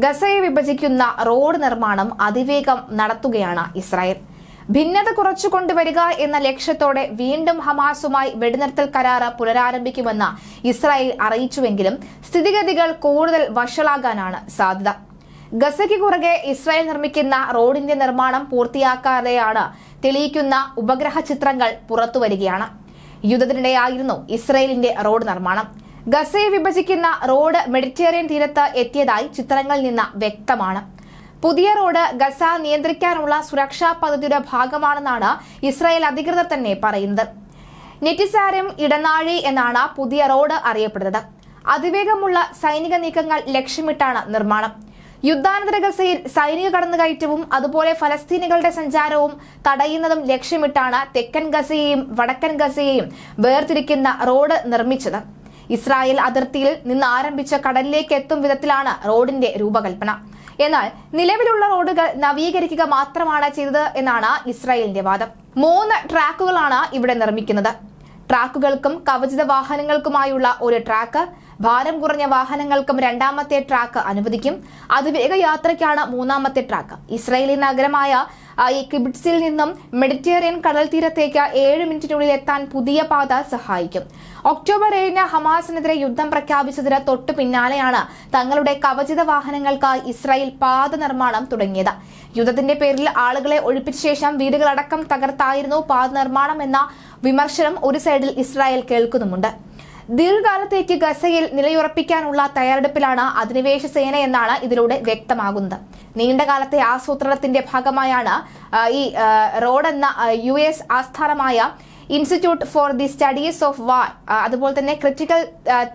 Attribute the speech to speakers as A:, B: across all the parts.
A: ഗസയെ വിഭജിക്കുന്ന റോഡ് നിർമ്മാണം അതിവേഗം നടത്തുകയാണ് ഇസ്രായേൽ. ഭിന്നത കുറച്ചു കൊണ്ടുവരിക എന്ന ലക്ഷ്യത്തോടെ വീണ്ടും ഹമാസുമായി വെടിനിർത്തൽ കരാറ് പുനരാരംഭിക്കുമെന്ന് ഇസ്രായേൽ അറിയിച്ചുവെങ്കിലും സ്ഥിതിഗതികൾ കൂടുതൽ വഷളാകാനാണ് സാധ്യത. ഗസയ്ക്ക് കുറുകെ ഇസ്രായേൽ നിർമ്മിക്കുന്ന റോഡിന്റെ നിർമ്മാണം പൂർത്തിയാക്കാതെയാണ് തെളിയിക്കുന്ന ഉപഗ്രഹ ചിത്രങ്ങൾ പുറത്തുവരികയാണ്. യുദ്ധത്തിനിടെയായിരുന്നു ഇസ്രായേലിന്റെ റോഡ് നിർമ്മാണം. ഗസയെ വിഭജിക്കുന്ന റോഡ് മെഡിറ്ററേനിയൻ തീരത്ത് എത്തിയതായി ചിത്രങ്ങളിൽ നിന്ന് വ്യക്തമാണ്. പുതിയ റോഡ് ഗസ നിയന്ത്രിക്കാനുള്ള സുരക്ഷാ പദ്ധതിയുടെ ഭാഗമാണെന്നാണ് ഇസ്രായേൽ അധികൃതർ തന്നെ പറയുന്നത്. നെറ്റിസാരം ഇടനാഴി എന്നാണ് പുതിയ റോഡ് അറിയപ്പെടുന്നത്. അതിവേഗമുള്ള സൈനിക നീക്കങ്ങൾ ലക്ഷ്യമിട്ടാണ് നിർമ്മാണം. യുദ്ധാനന്തര ഗസയിൽ സൈനിക കടന്നുകയറ്റവും അതുപോലെ ഫലസ്തീനികളുടെ സഞ്ചാരവും തടയുന്നതും ലക്ഷ്യമിട്ടാണ് തെക്കൻ ഗസയെയും വടക്കൻ ഗസയെയും വേർതിരിക്കുന്ന റോഡ് നിർമ്മിച്ചത്. ഇസ്രായേൽ അതിർത്തിയിൽ നിന്ന് ആരംഭിച്ച കടലിലേക്ക് എത്തും വിധത്തിലാണ് റോഡിന്റെ രൂപകൽപ്പന. എന്നാൽ നിലവിലുള്ള റോഡുകൾ നവീകരിക്കുക മാത്രമാണ് ചെയ്തത് എന്നാണ് ഇസ്രായേലിന്റെ വാദം. 3 ട്രാക്കുകളാണ് ഇവിടെ നിർമ്മിക്കുന്നത്. ട്രാക്കുകൾക്കും കവചിത വാഹനങ്ങൾക്കുമായുള്ള ഒരു ട്രാക്ക്, ഭാരം കുറഞ്ഞ വാഹനങ്ങൾക്കും 2ാമത്തെ ട്രാക്ക് അനുവദിക്കും. അതിവേഗ യാത്രയ്ക്കാണ് 3ാമത്തെ ട്രാക്ക്. ഇസ്രായേലി നഗരമായ ഈ കിബിറ്റ്സിൽ നിന്നും മെഡിറ്ററേനിയൻ കടൽ തീരത്തേക്ക് 7 മിനിറ്റിനുള്ളിൽ എത്താൻ പുതിയ പാത സഹായിക്കും. ഒക്ടോബർ 7-ന് ഹമാസിനെതിരെ യുദ്ധം പ്രഖ്യാപിച്ചതിന് തൊട്ടു പിന്നാലെയാണ് തങ്ങളുടെ കവചിത വാഹനങ്ങൾക്കായി ഇസ്രായേൽ പാത നിർമ്മാണം തുടങ്ങിയത്. യുദ്ധത്തിന്റെ പേരിൽ ആളുകളെ ഒഴിപ്പിച്ച ശേഷം വീടുകളടക്കം തകർത്തായിരുന്നു പാത നിർമ്മാണം എന്ന വിമർശനം ഒരു സൈഡിൽ ഇസ്രായേൽ കേൾക്കുന്നുമുണ്ട്. ദീർഘകാലത്തേക്ക് ഗസയിൽ നിലയുറപ്പിക്കാനുള്ള തയ്യാറെടുപ്പിലാണ് അധിനിവേശ സേന എന്നാണ് ഇതിലൂടെ വ്യക്തമാകുന്നത്. നീണ്ടകാലത്തെ ആസൂത്രണത്തിന്റെ ഭാഗമായാണ് ഈ റോഡെന്ന US ആസ്ഥാനമായ institute for the studies of വാർ അതുപോലെ തന്നെ ക്രിട്ടിക്കൽ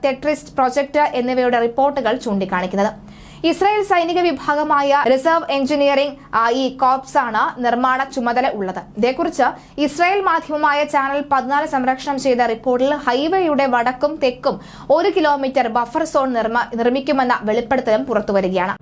A: ടെട്രിസ്റ്റ് പ്രൊജക്ട് എന്നിവയുടെ റിപ്പോർട്ടുകൾ ചൂണ്ടിക്കാണിക്കുന്നത്. ഇസ്രായേൽ സൈനിക വിഭാഗമായ റിസർവ് എഞ്ചിനീയറിംഗ് ഈ കോർപ്സ് ആണ് നിർമ്മാണ ചുമതല ഉള്ളത്. ഇതേക്കുറിച്ച് ഇസ്രായേൽ മാധ്യമമായ ചാനൽ 14 സംരക്ഷണം ചെയ്ത റിപ്പോർട്ടിൽ ഹൈവേയുടെ വടക്കും തെക്കും 1 കിലോമീറ്റർ ബഫർ സോൺ നിർമ്മിക്കുമെന്ന വെളിപ്പെടുത്തലും പുറത്തുവരികയാണ്.